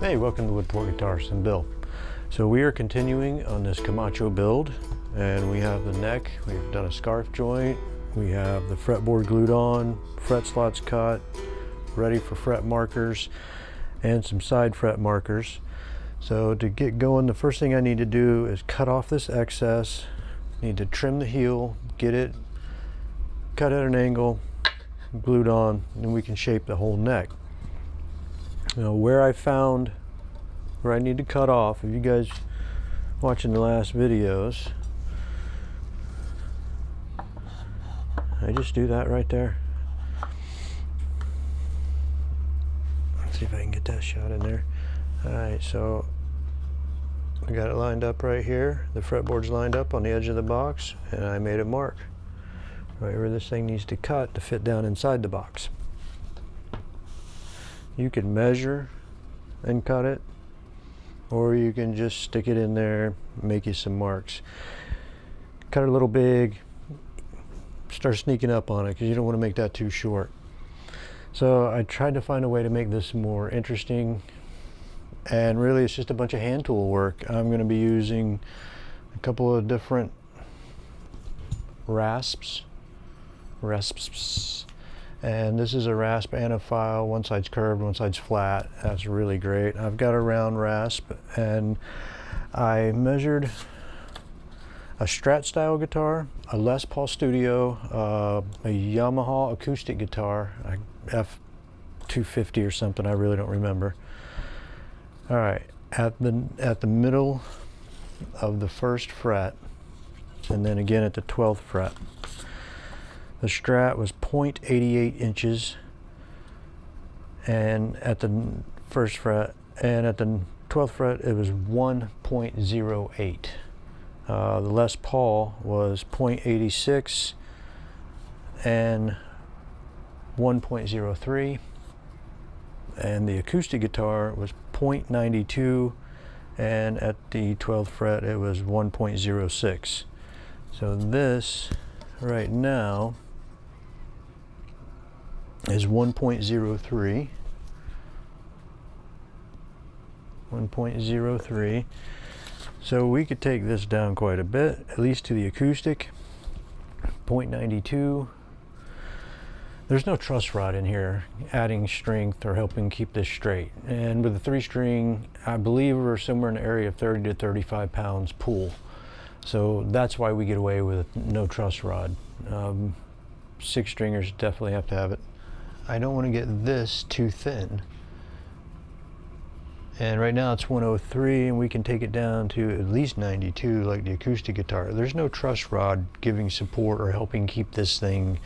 Hey, welcome to Woodport Guitars and Bill. So we are continuing on this Camacho build, and we have the neck, we've done a scarf joint, we have the fretboard glued on, fret slots cut, ready for fret markers, and some side fret markers. So to get going, the first thing I need to do is cut off this excess, need to trim the heel, get it cut at an angle, glued on, and we can shape the whole neck. Now where I found where I need to cut off, if you guys watching the last videos, I just do that right there. Let's see if I can get that shot in there. Alright, so I got it lined up right here. The fretboard's lined up on the edge of the box, and I made a mark right where this thing needs to cut to fit down inside the box. You can measure and cut it, or you can just stick it in there, make you some marks. Cut it a little big, start sneaking up on it because you don't want to make that too short. So I tried to find a way to make this more interesting, and really it's just a bunch of hand tool work. I'm going to be using a couple of different rasps, and this is a rasp and a file. One side's curved, one side's flat. That's really great. I've got a round rasp, and I measured a Strat style guitar, a Les Paul Studio, a Yamaha acoustic guitar, a F250 or something, I really don't remember. All right, at the middle of the first fret, and then again at the 12th fret. The Strat was 0.88 inches, and at the first fret, and at the 12th fret it was 1.08. The Les Paul was 0.86 and 1.03, and the acoustic guitar was 0.92, and at the 12th fret it was 1.06. So this right now is 1.03. 1.03. So we could take this down quite a bit, at least to the acoustic. 0.92. There's no truss rod in here adding strength or helping keep this straight. And with the 3-string, I believe we're somewhere in the area of 30 to 35 pounds pull. So that's why we get away with no truss rod. 6-stringers definitely have to have it. I don't want to get this too thin. And right now it's 103, and we can take it down to at least 92 like the acoustic guitar. There's no truss rod giving support or helping keep this thing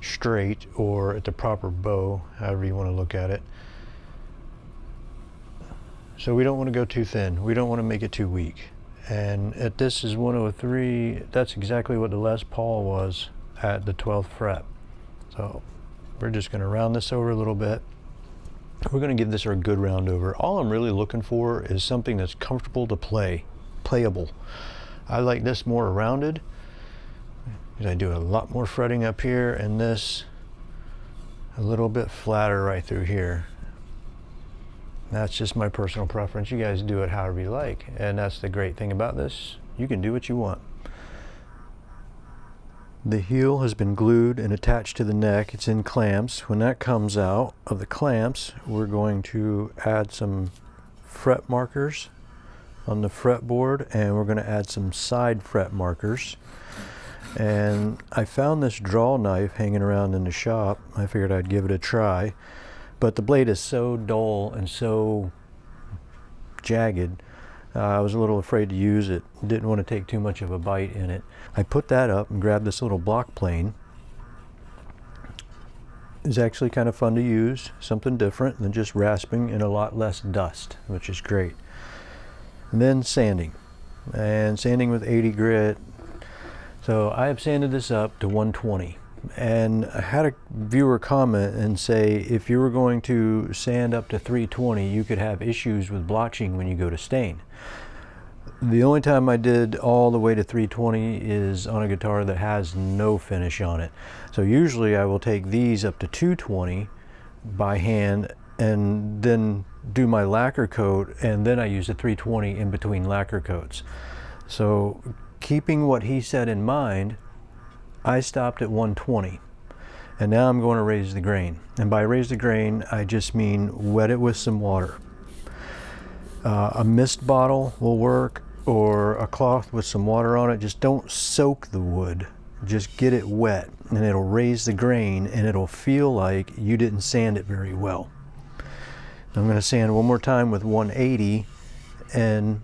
straight or at the proper bow, however you want to look at it. So we don't want to go too thin. We don't want to make it too weak. And at this is 103, that's exactly what the Les Paul was at the 12th fret. So we're just going to round this over a little bit. We're going to give this a good round over. All I'm really looking for is something that's comfortable to play, playable. I like this more rounded because I do a lot more fretting up here, and this a little bit flatter right through here. That's just my personal preference. You guys do it however you like, and that's the great thing about this. You can do what you want. The heel has been glued and attached to the neck. It's in clamps. When that comes out of the clamps, we're going to add some fret markers on the fretboard, and we're going to add some side fret markers. And I found this draw knife hanging around in the shop. I figured I'd give it a try, but the blade is so dull and so jagged, I was a little afraid to use it. Didn't want to take too much of a bite in it. I put that up and grabbed this little block plane. It's actually kind of fun to use, something different than just rasping, and a lot less dust, which is great. And then sanding, and sanding with 80 grit. So I have sanded this up to 120. And I had a viewer comment and say if you were going to sand up to 320, you could have issues with blotching when you go to stain. The only time I did all the way to 320 is on a guitar that has no finish on it. So usually I will take these up to 220 by hand and then do my lacquer coat, and then I use a 320 in between lacquer coats. So keeping what he said in mind, I stopped at 120, and now I'm going to raise the grain. And by raise the grain, I just mean wet it with some water. A mist bottle will work, or a cloth with some water on it. Just don't soak the wood, just get it wet, and it'll raise the grain, and it'll feel like you didn't sand it very well. I'm going to sand one more time with 180, and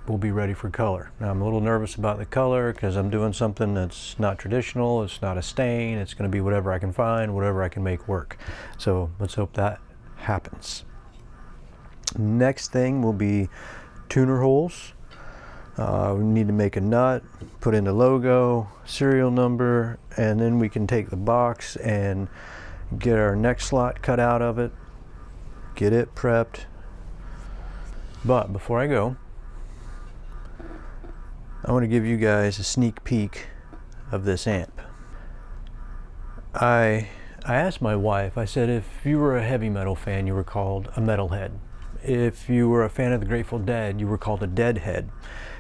we'll be ready for color. Now I'm a little nervous about the color because I'm doing something that's not traditional. It's not a stain. It's going to be whatever I can find, whatever I can make work. So let's hope that happens. Next thing will be tuner holes. We need to make a nut, put in the logo, serial number, and then we can take the box and get our neck slot cut out of it, get it prepped. But before I go, I want to give you guys a sneak peek of this amp. I asked my wife, I said, if you were a heavy metal fan, you were called a metalhead. If you were a fan of the Grateful Dead, you were called a deadhead.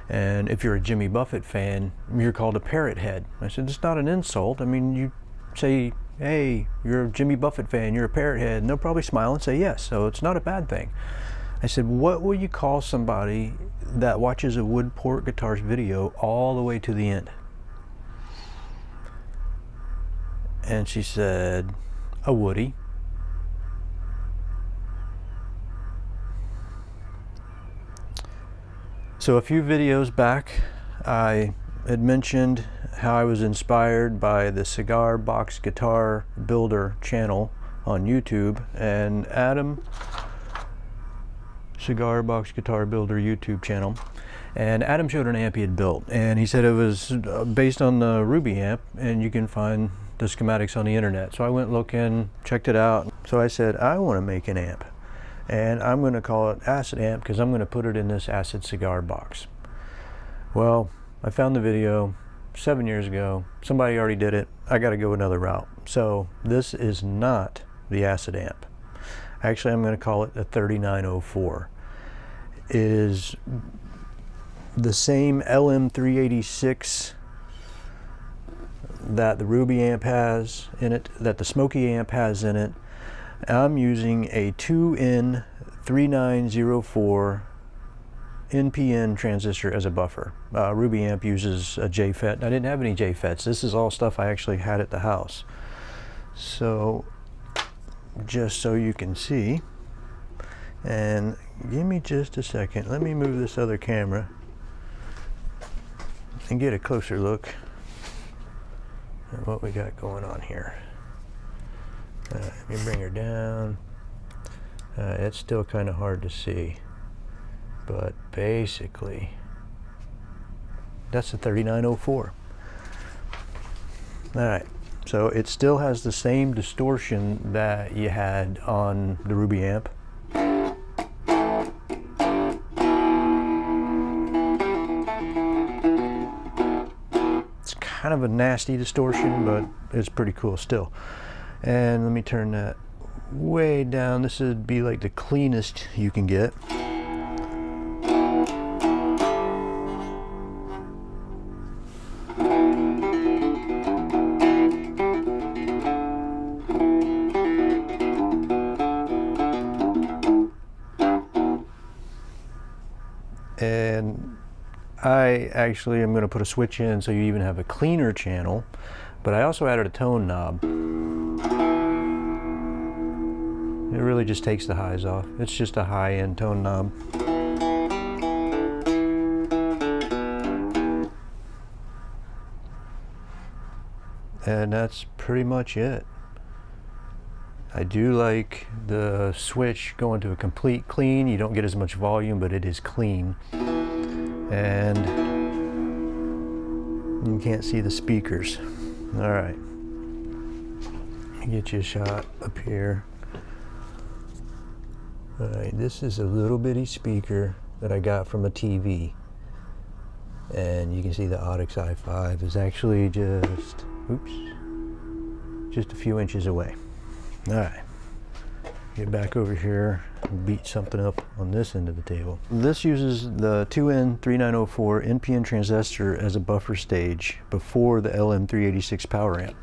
And if you're a Jimmy Buffett fan, you're called a parrot head. I said, it's not an insult. I mean, you say, hey, you're a Jimmy Buffett fan, you're a parrot head, and they'll probably smile and say yes, so it's not a bad thing. I said, what will you call somebody that watches a Woodport Guitars video all the way to the end? And she said, a Woody. So a few videos back, I had mentioned how I was inspired by the Cigar Box Guitar Builder channel on YouTube, and Adam, Cigar Box Guitar Builder YouTube channel, and Adam showed an amp he had built, and he said it was based on the Ruby amp, and you can find the schematics on the internet. So I went looking, checked it out. So I said, I want to make an amp, and I'm going to call it Acid Amp because I'm going to put it in this Acid Cigar box. Well, I found the video 7 years ago. Somebody already did it. I got to go another route. So this is not the Acid Amp. Actually, I'm going to call it the 3904. It is the same LM386 that the Ruby amp has in it, that the Smoky amp has in it. I'm using a 2N3904 NPN transistor as a buffer. Ruby amp uses a JFET. I didn't have any JFETs. This is all stuff I actually had at the house. So just so you can see, and give me just a second, let me move this other camera and get a closer look at what we got going on here. Let me bring her down. It's still kind of hard to see, but basically that's the 3904. All right, so it still has the same distortion that you had on the Ruby amp. It's kind of a nasty distortion, but it's pretty cool still. And let me turn that way down. This would be like the cleanest you can get. And I actually am going to put a switch in so you even have a cleaner channel, but I also added a tone knob. It really just takes the highs off. It's just a high-end tone knob. And that's pretty much it. I do like the switch going to a complete clean. You don't get as much volume, but it is clean. And you can't see the speakers. All right. Let me get you a shot up here. All right, this is a little bitty speaker that I got from a TV. And you can see the Audix i5 is actually just a few inches away. All right, Get back over here and beat something up on this end of the table. This uses the 2N3904 NPN transistor as a buffer stage before the LM386 power amp.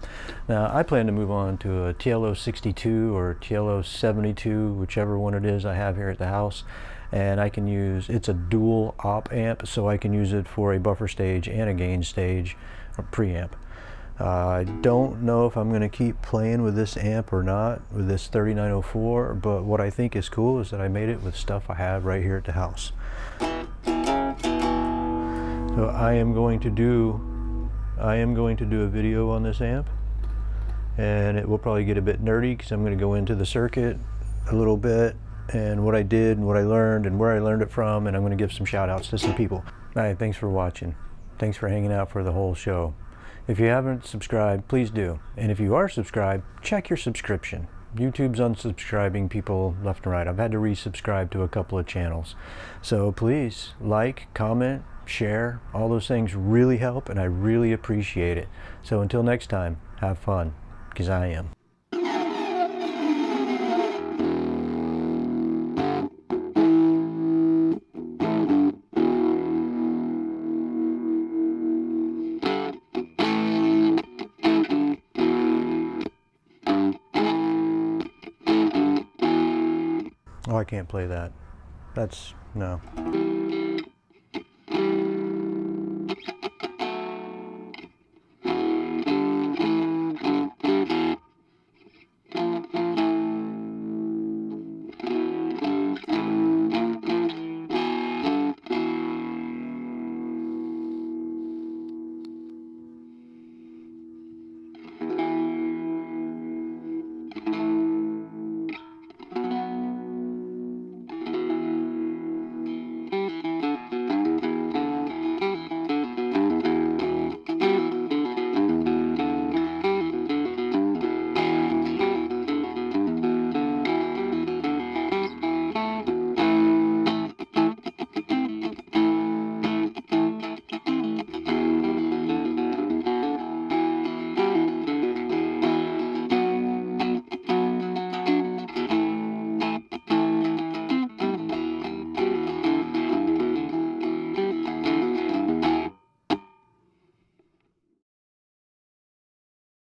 Now I plan to move on to a TLO62 or TLO72, whichever one it is I have here at the house. And I can use, it's a dual op amp, so I can use it for a buffer stage and a gain stage or preamp. I don't know if I'm going to keep playing with this amp or not, with this 3904, but what I think is cool is that I made it with stuff I have right here at the house. So I am going to do a video on this amp, and it will probably get a bit nerdy because I'm going to go into the circuit a little bit and what I did and what I learned and where I learned it from, and I'm going to give some shout outs to some people. All right, thanks for watching. Thanks for hanging out for the whole show. If you haven't subscribed, please do. And if you are subscribed, check your subscription. YouTube's unsubscribing people left and right. I've had to resubscribe to a couple of channels. So please like, comment, share. All those things really help, and I really appreciate it. So until next time, have fun, because I am. Oh, I can't play that. That's, no.